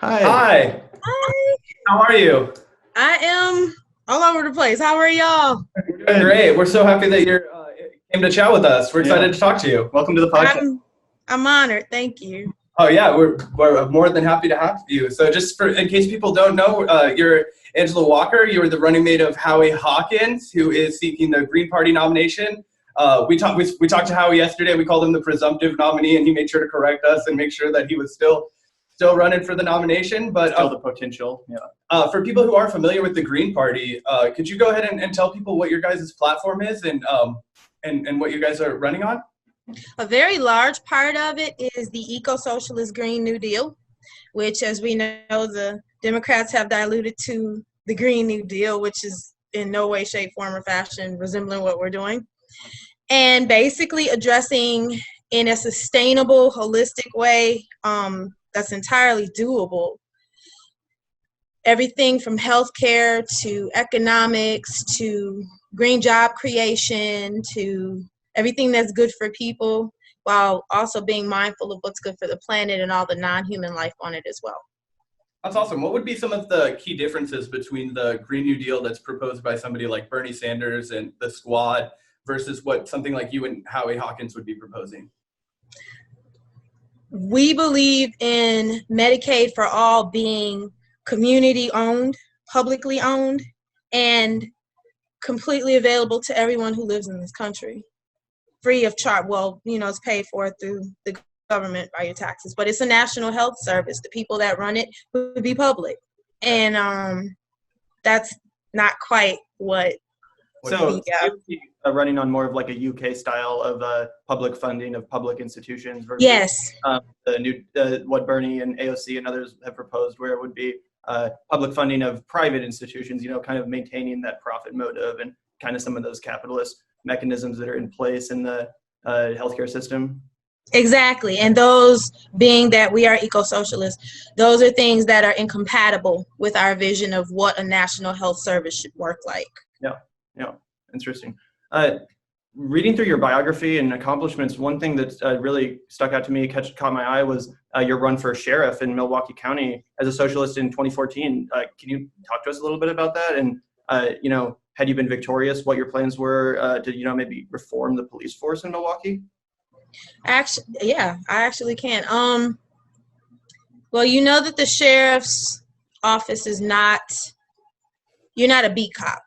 Hi. Hi, Hi. how are you? I am all over the place. How are y'all? We're doing great. We're so happy that you came to chat with us. We're Yeah. excited to talk to you. Welcome to the podcast. I'm honored. Thank you. Oh yeah, we're more than happy to have you. So just for in case people don't know, you're Angela Walker. You were the running mate of Howie Hawkins, who is seeking the Green Party nomination. We talked to Howie yesterday. We called him the presumptive nominee, and he made sure to correct us and make sure that he was still running for the nomination. But Still the potential. Yeah. for people who aren't familiar with the Green Party, could you go ahead and tell people what your guys' platform is and what you guys are running on? A very large part of it is the eco-socialist Green New Deal, which, as we know, the Democrats have diluted to the Green New Deal, which is in no way, shape, form, or fashion resembling what we're doing. And basically addressing in a sustainable, holistic way that's entirely doable everything from healthcare to economics to green job creation to everything that's good for people, while also being mindful of what's good for the planet and all the non-human life on it as well. That's awesome. What would be some of the key differences between the Green New Deal that's proposed by somebody like Bernie Sanders and the Squad versus what something like you and Howie Hawkins would be proposing? We believe in Medicaid for all being community owned, publicly owned, and completely available to everyone who lives in this country, free of charge. Well, it's paid for through the government by your taxes, but it's a national health service. The people that run it would be public, and that's not quite what. So running on more of like a UK style of public funding of public institutions versus Yes. The new what Bernie and AOC and others have proposed, where it would be public funding of private institutions, kind of maintaining that profit motive and kind of some of those capitalist mechanisms that are in place in the healthcare system. Exactly. And those being that we are eco-socialists, those are things that are incompatible with our vision of what a national health service should work like. Yeah, interesting. Reading through your biography and accomplishments, one thing that really stuck out to me, caught my eye, was your run for sheriff in Milwaukee County as a socialist in 2014. Can you talk to us a little bit about that? And, had you been victorious, what your plans were to, maybe reform the police force in Milwaukee? Actually, yeah, I actually can. Well, you know that the sheriff's office is you're not a beat cop.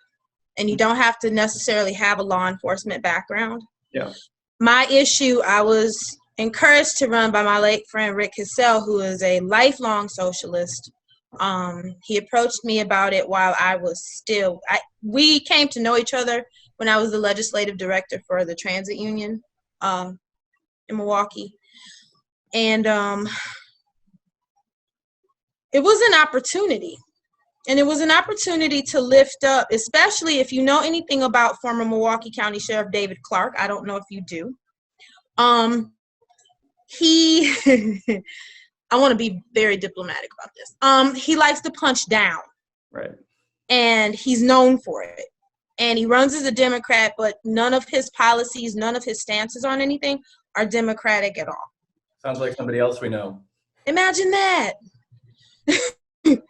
And you don't have to necessarily have a law enforcement background. Yeah. My issue, I was encouraged to run by my late friend Rick Cassell, who is a lifelong socialist. He approached me about it while I was we came to know each other when I was the legislative director for the transit union in Milwaukee. And it was an opportunity. And it was an opportunity to lift up, especially if you know anything about former Milwaukee County Sheriff David Clark. I don't know if you do. He, I want to be very diplomatic about this. He likes to punch down. Right. And he's known for it. And he runs as a Democrat, but none of his policies, none of his stances on anything are Democratic at all. Sounds like somebody else we know. Imagine that.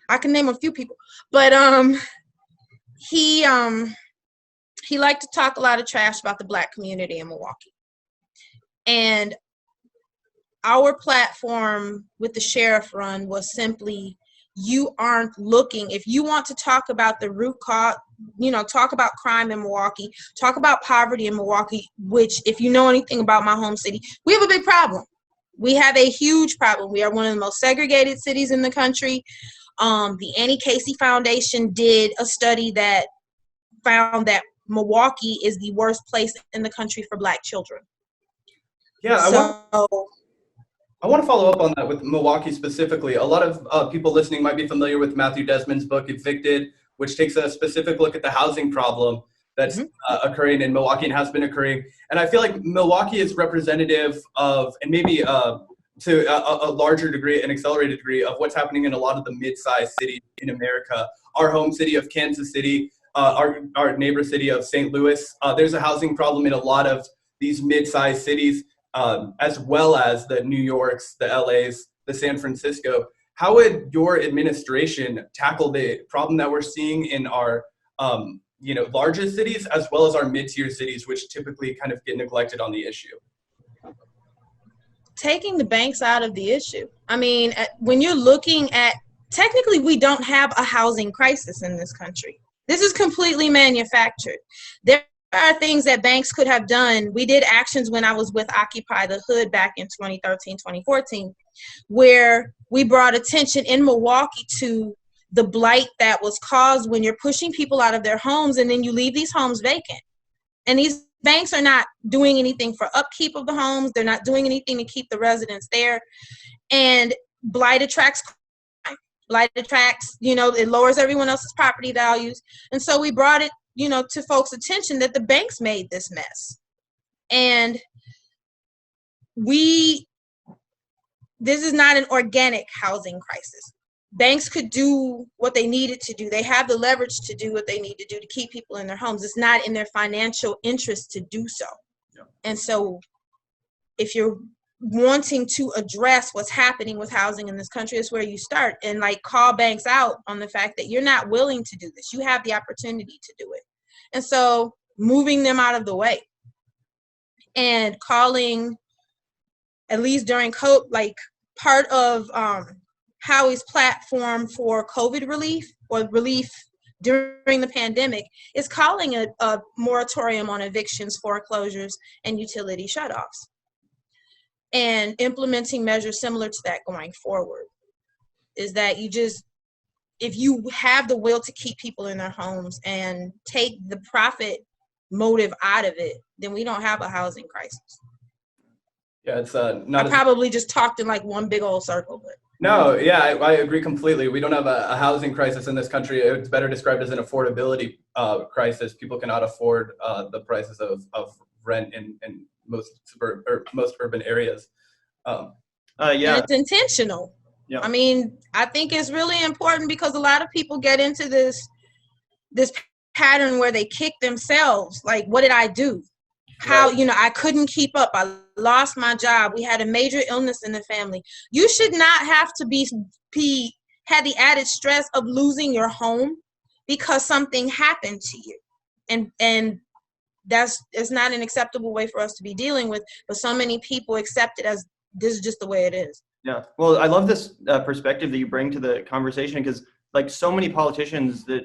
I can name a few people, but he liked to talk a lot of trash about the Black community in Milwaukee. And our platform with the sheriff run was simply, you aren't looking. If you want to talk about the root cause, talk about crime in Milwaukee, talk about poverty in Milwaukee, which, if you know anything about my home city, we have a big problem. We have a huge problem. We are one of the most segregated cities in the country. The Annie Casey Foundation did a study that found that Milwaukee is the worst place in the country for Black children. Yeah, I want to follow up on that with Milwaukee specifically. A lot of people listening might be familiar with Matthew Desmond's book, Evicted, which takes a specific look at the housing problem that's occurring in Milwaukee and has been occurring. And I feel like Milwaukee is representative of, and maybe to a larger degree, an accelerated degree, of what's happening in a lot of the mid-sized cities in America. Our home city of Kansas City, our neighbor city of St. Louis. There's a housing problem in a lot of these mid-sized cities, as well as the New Yorks, the LAs, the San Francisco. how would your administration tackle the problem that we're seeing in our largest cities as well as our mid-tier cities, which typically kind of get neglected on the issue? Taking the banks out of the issue. I mean, when you're looking at, technically we don't have a housing crisis in this country. This is completely manufactured. There are things that banks could have done. We did actions when I was with Occupy the Hood back in 2013, 2014, where we brought attention in Milwaukee to the blight that was caused when you're pushing people out of their homes and then you leave these homes vacant. And these banks are not doing anything for upkeep of the homes. They're not doing anything to keep the residents there. And blight attracts crime. Blight attracts, it lowers everyone else's property values. And so we brought it to folks' attention that the banks made this mess. And this is not an organic housing crisis. Banks could do what they needed to do. They have the leverage to do what they need to do to keep people in their homes. It's not in their financial interest to do so. Yeah. And so if you're wanting to address what's happening with housing in this country, is where you start, and call banks out on the fact that you're not willing to do this. You have the opportunity to do it. And so moving them out of the way and calling, at least during COVID, part of Howie's platform for COVID relief or relief during the pandemic is calling a moratorium on evictions, foreclosures, and utility shutoffs, and implementing measures similar to that going forward. Is that if you have the will to keep people in their homes and take the profit motive out of it, then we don't have a housing crisis. Yeah, it's not. I probably just talked in one big old circle, but. No, yeah, I agree completely. We don't have a housing crisis in this country. It's better described as an affordability crisis. People cannot afford the prices of rent in most urban areas. And it's intentional. Yeah. I mean, I think it's really important because a lot of people get into this pattern where they kick themselves. Like, what did I do? How, I couldn't keep up. I lost my job. We had a major illness in the family. You should not have to had the added stress of losing your home because something happened to you. And it's not an acceptable way for us to be dealing with, but so many people accept it as this is just the way it is. Yeah. Well, I love this perspective that you bring to the conversation because so many politicians that,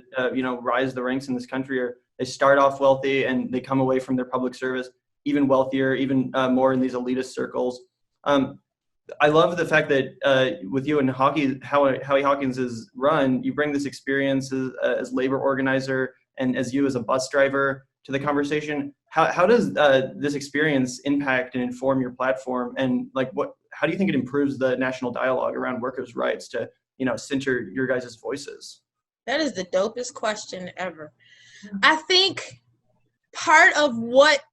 rise the ranks in this country they start off wealthy and they come away from their public service even wealthier, even more in these elitist circles. I love the fact that with you and Howie Hawkins' run, you bring this experience as labor organizer and as you as a bus driver to the conversation. How does this experience impact and inform your platform? And how do you think it improves the national dialogue around workers' rights to, center your guys' voices? That is the dopest question ever. I think part of what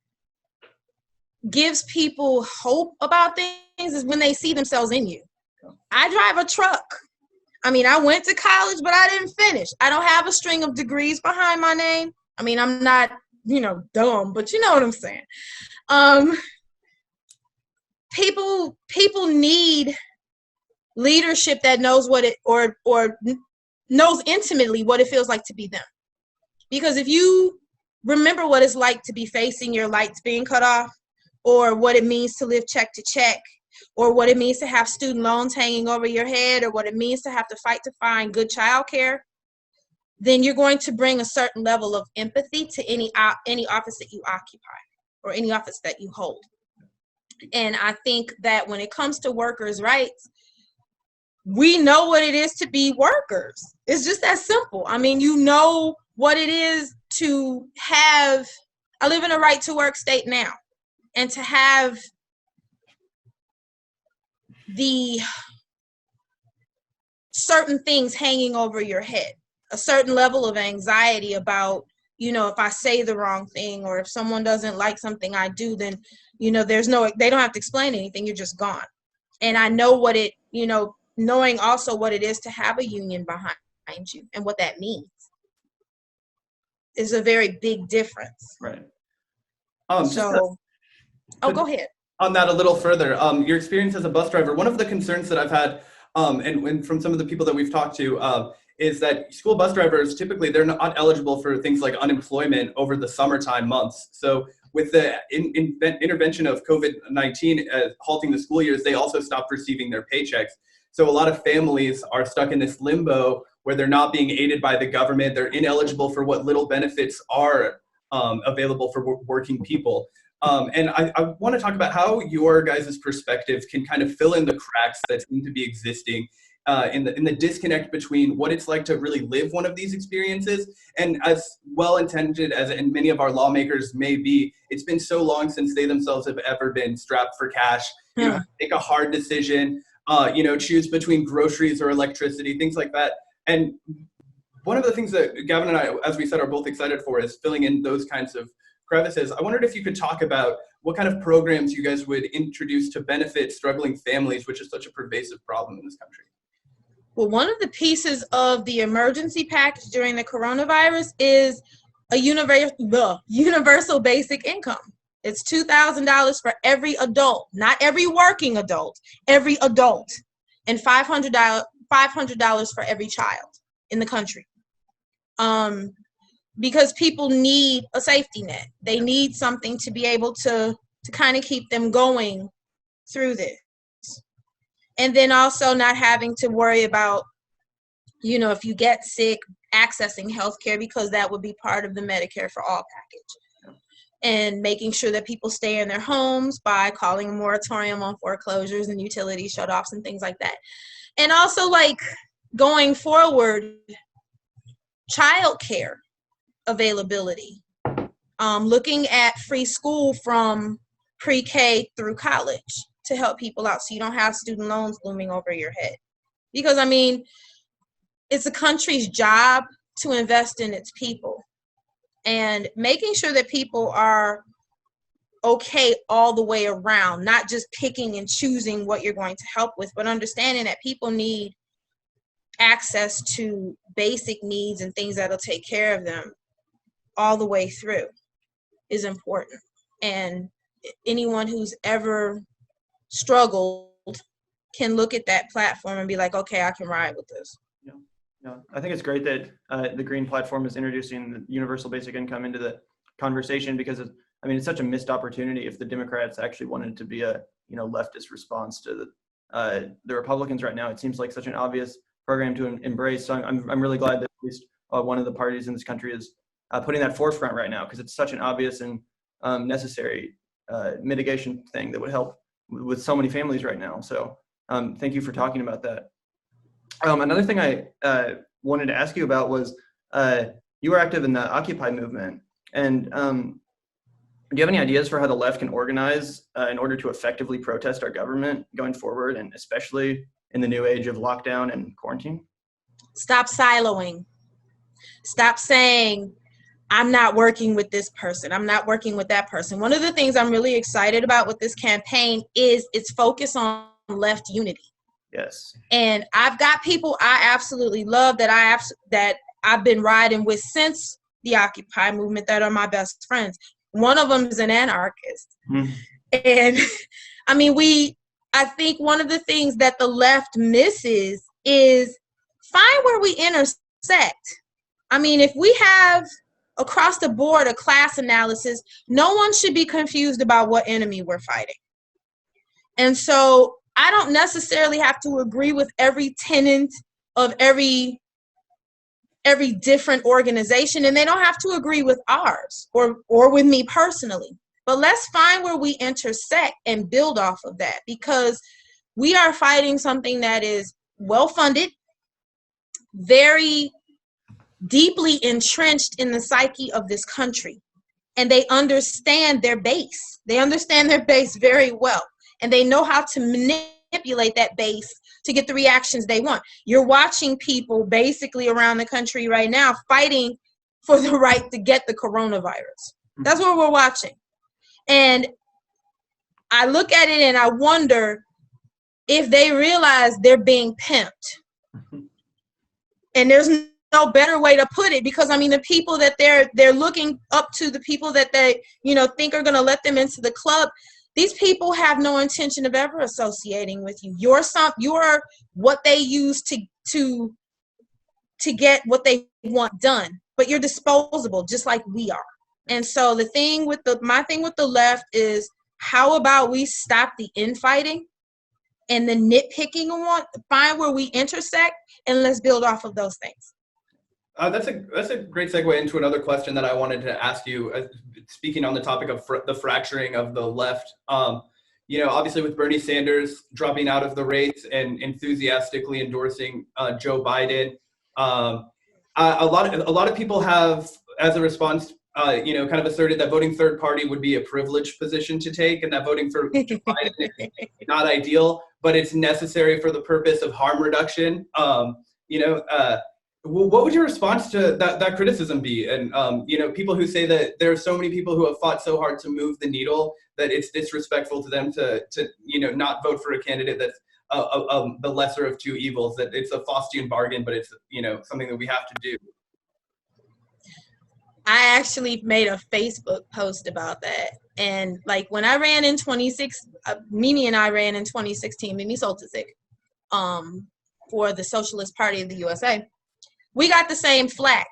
gives people hope about things is when they see themselves in you. I drive a truck. I mean, I went to college, but I didn't finish. I don't have a string of degrees behind my name. I mean, I'm not, dumb, but you know what I'm saying. People need leadership that knows what it or knows intimately what it feels like to be them. Because if you remember what it's like to be facing your lights being cut off, or what it means to live check to check, or what it means to have student loans hanging over your head, or what it means to have to fight to find good childcare, then you're going to bring a certain level of empathy to any office that you occupy or any office that you hold. And I think that when it comes to workers' rights, we know what it is to be workers. It's just that simple. I mean, what it is to have, I live in a right to work state now, and to have the certain things hanging over your head, a certain level of anxiety about, if I say the wrong thing or if someone doesn't like something I do, then, they don't have to explain anything. You're just gone. And I know knowing also what it is to have a union behind you and what that means is a very big difference. Right. Go ahead. On that a little further, your experience as a bus driver, one of the concerns that I've had and from some of the people that we've talked to, is that school bus drivers, typically they're not eligible for things like unemployment over the summertime months. So with the intervention of COVID-19 halting the school years, they also stopped receiving their paychecks. So a lot of families are stuck in this limbo where they're not being aided by the government. They're ineligible for what little benefits are available for working people. And I want to talk about how your guys' perspective can kind of fill in the cracks that seem to be existing in the disconnect between what it's like to really live one of these experiences, and as well-intended as and many of our lawmakers may be, it's been so long since they themselves have ever been strapped for cash. You know, make a hard decision, choose between groceries or electricity, things like that. And one of the things that Gavin and I, as we said, are both excited for is filling in those kinds of crevices. I wondered if you could talk about what kind of programs you guys would introduce to benefit struggling families, which is such a pervasive problem in this country. Well, one of the pieces of the emergency package during the coronavirus is a universal basic income. It's $2,000 for every adult, not every working adult, every adult, and $500 for every child in the country. Because people need a safety net. They need something to be able to kind of keep them going through this. And then also not having to worry about, if you get sick, accessing healthcare, because that would be part of the Medicare for All package. And making sure that people stay in their homes by calling a moratorium on foreclosures and utility shutoffs and things like that. And also, like, going forward, childcare availability, looking at free school from pre-K through college to help people out so you don't have student loans looming over your head. Because, it's a country's job to invest in its people, and making sure that people are okay all the way around, not just picking and choosing what you're going to help with, but understanding that people need access to basic needs and things that'll take care of them all the way through is important. And anyone who's ever struggled can look at that platform and be like, okay, I can ride with this. Yeah, I think it's great that the Green Platform is introducing the universal basic income into the conversation, because it's such a missed opportunity if the Democrats actually wanted to be a leftist response to the Republicans right now. It seems like such an obvious program to embrace. So I'm really glad that at least one of the parties in this country is putting that forefront right now, because it's such an obvious and necessary mitigation thing that would help with so many families right now. So thank you for talking about that. Another thing I wanted to ask you about was you were active in the Occupy movement, and do you have any ideas for how the left can organize in order to effectively protest our government going forward, and especially in the new age of lockdown and quarantine? Stop siloing. Stop saying, I'm not working with this person, I'm not working with that person. One of the things I'm really excited about with this campaign is its focus on left unity. Yes. And I've got people I absolutely love that I've been riding with since the Occupy movement that are my best friends. One of them is an anarchist. And I think one of the things that the left misses is find where we intersect. If we have across the board a class analysis, no one should be confused about what enemy we're fighting. And so I don't necessarily have to agree with every tenet of every different organization, and they don't have to agree with ours or with me personally. But let's find where we intersect and build off of that, because we are fighting something that is well-funded, very deeply entrenched in the psyche of this country, and they understand their base. They understand their base very well. And they know how to manipulate that base to get the reactions they want. You're watching people basically around the country right now fighting for the right to get the coronavirus. That's what we're watching. And I look at it and I wonder if they realize they're being pimped. And there's no better way to put it, because the people that they're looking up to, the people that they think are going to let them into the club, These people have no intention of ever associating with you. You're what they use to get what they want done, but you're disposable, just like we are. And so my thing with the left is, how about we stop the infighting and the nitpicking and find where we intersect, and let's build off of those things. That's a great segue into another question that I wanted to ask you. Speaking on the topic of the fracturing of the left, obviously with Bernie Sanders dropping out of the race and enthusiastically endorsing Joe Biden, a lot of people have, as a response, kind of asserted that voting third party would be a privileged position to take, and that voting for Joe Biden is not ideal, but it's necessary for the purpose of harm reduction. What would your response to that criticism be? And people who say that there are so many people who have fought so hard to move the needle that it's disrespectful to them to not vote for a candidate that's the lesser of two evils, that it's a Faustian bargain, but it's something that we have to do. I actually made a Facebook post about that. And like when I ran in Mimi and I ran in 2016, Mimi Soltysik, for the Socialist Party of the USA. We got the same flack.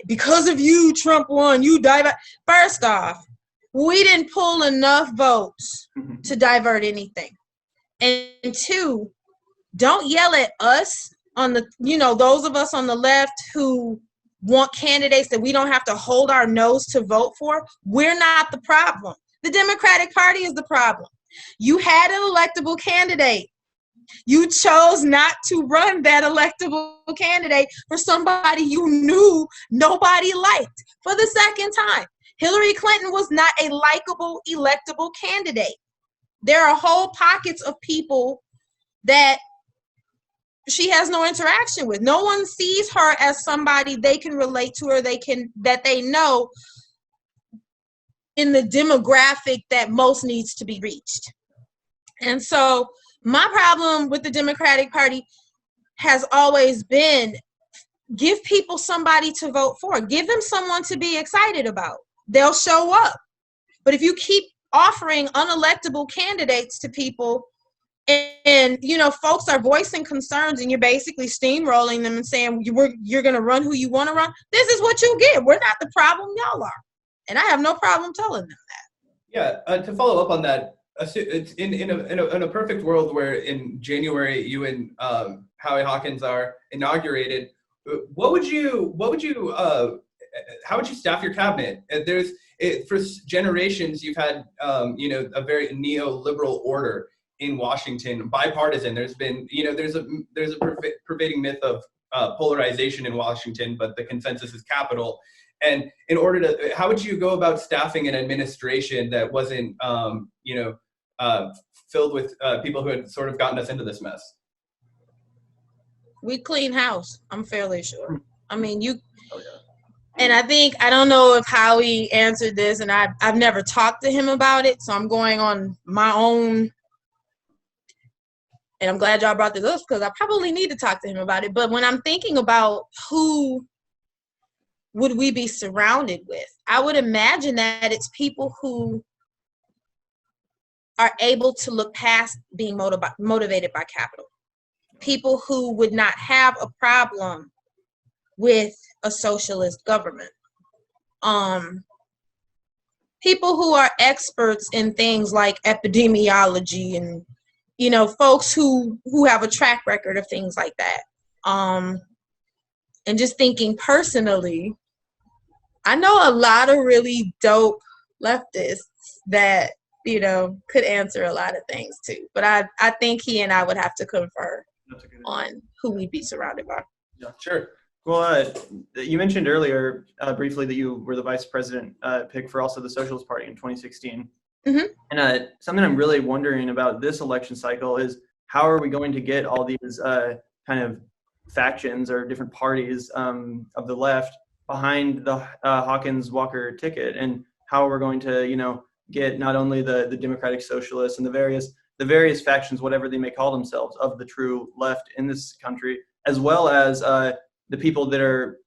Because of you, Trump won, you divert. First off, we didn't pull enough votes to divert anything. And two, don't yell at us on those of us on the left who want candidates that we don't have to hold our nose to vote for. We're not the problem. The Democratic Party is the problem. You had an electable candidate. You chose not to run that electable candidate for somebody you knew nobody liked for the second time. Hillary Clinton was not a likable, electable candidate. There are whole pockets of people that she has no interaction with. No one sees her as somebody they can relate to, or that they know in the demographic that most needs to be reached. And so my problem with the Democratic Party has always been, give people somebody to vote for. Give them someone to be excited about. They'll show up. But if you keep offering unelectable candidates to people and folks are voicing concerns and you're basically steamrolling them and saying you're going to run who you want to run, this is what you get. We're not the problem, y'all are. And I have no problem telling them that. Yeah, to follow up on that, it's in a perfect world where in January you and Howie Hawkins are inaugurated, how would you staff your cabinet? For generations you've had a very neoliberal order in Washington, bipartisan. There's been there's a pervading myth of polarization in Washington, but the consensus is capital. And in order to, how would you go about staffing an administration that wasn't filled with people who had sort of gotten us into this mess? We clean house, I'm fairly sure. I mean, Oh, yeah. And I don't know if Howie answered this, and I've never talked to him about it, so I'm going on my own. And I'm glad y'all brought this up because I probably need to talk to him about it. But when I'm thinking about who would we be surrounded with, I would imagine that it's people who are able to look past being motivated by capital. People who would not have a problem with a socialist government. People who are experts in things like epidemiology and folks who have a track record of things like that. And just thinking personally, I know a lot of really dope leftists that, could answer a lot of things too. But I think he and I would have to confer on who we'd be surrounded by. Yeah, sure. Well, you mentioned earlier briefly that you were the vice president pick for also the Socialist Party in 2016. Mm-hmm. And something I'm really wondering about this election cycle is how are we going to get all these kind of factions or different parties of the left behind the Hawkins-Walker ticket, and how we're going to, get not only the Democratic Socialists and the various factions, whatever they may call themselves, of the true left in this country, as well as the people that are,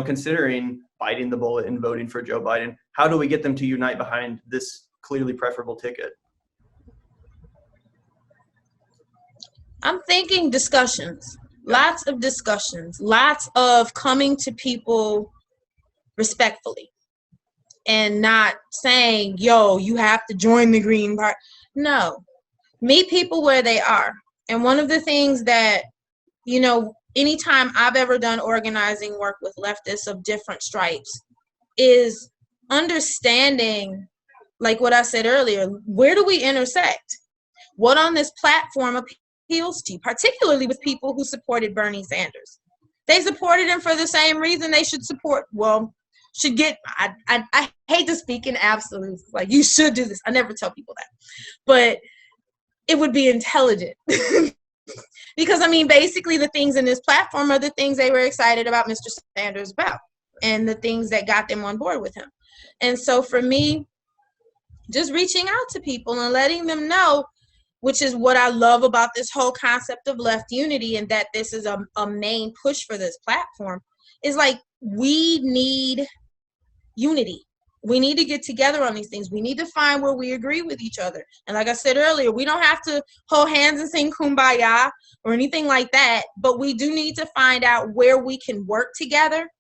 considering biting the bullet and voting for Joe Biden. How do we get them to unite behind this clearly preferable ticket? I'm thinking discussions, lots of discussions, lots of coming to people respectfully and not saying, yo, you have to join the Green Party. No, meet people where they are. And one of the things that, you know, anytime I've ever done organizing work with leftists of different stripes is understanding, like what I said earlier, where do we intersect? What on this platform appeals to you, particularly with people who supported Bernie Sanders? They supported him for the same reason they should support, should get, I hate to speak in absolutes, like you should do this. I never tell people that. But it would be intelligent. Because, I mean, basically the things in this platform are the things they were excited about Mr. Sanders about and the things that got them on board with him. And so for me, just reaching out to people and letting them know, which is what I love about this whole concept of left unity and that this is a main push for this platform, is like we need unity. We need to get together on these things. We need to find where we agree with each other. And like I said earlier, we don't have to hold hands and sing Kumbaya or anything like that, but we do need to find out where we can work together,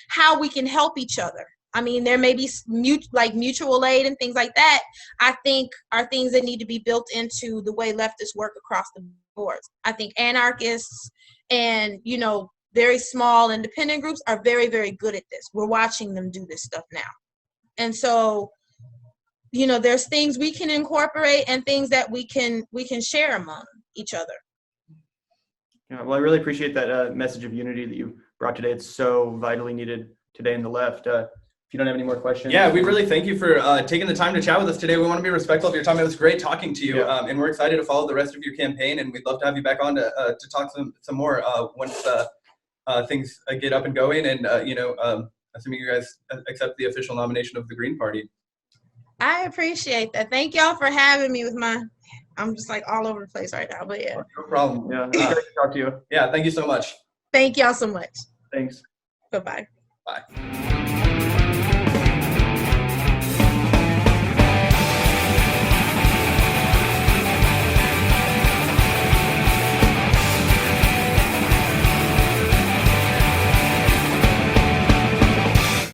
how we can help each other. I mean, there may be mutual aid and things like that, I think are things that need to be built into the way leftists work across the boards. I think anarchists and, you know, very small independent groups are very, very good at this. We're watching them do this stuff now. And so, you know, there's things we can incorporate and things that we can share among each other. Yeah, well, I really appreciate that message of unity that you brought today. It's so vitally needed today in the left. If you don't have any more questions. Yeah, we really thank you for taking the time to chat with us today. We want to be respectful of your time. It was great talking to you, Yeah. and we're excited to follow the rest of your campaign. And we'd love to have you back on to talk some more once things get up and going. And assuming you guys accept the official nomination of the Green Party. I appreciate that. Thank y'all for having me with I'm just like all over the place right now, but yeah. No problem. Yeah, it's great to talk to you. Yeah, thank you so much. Thank y'all so much. Thanks. Bye-bye. Bye.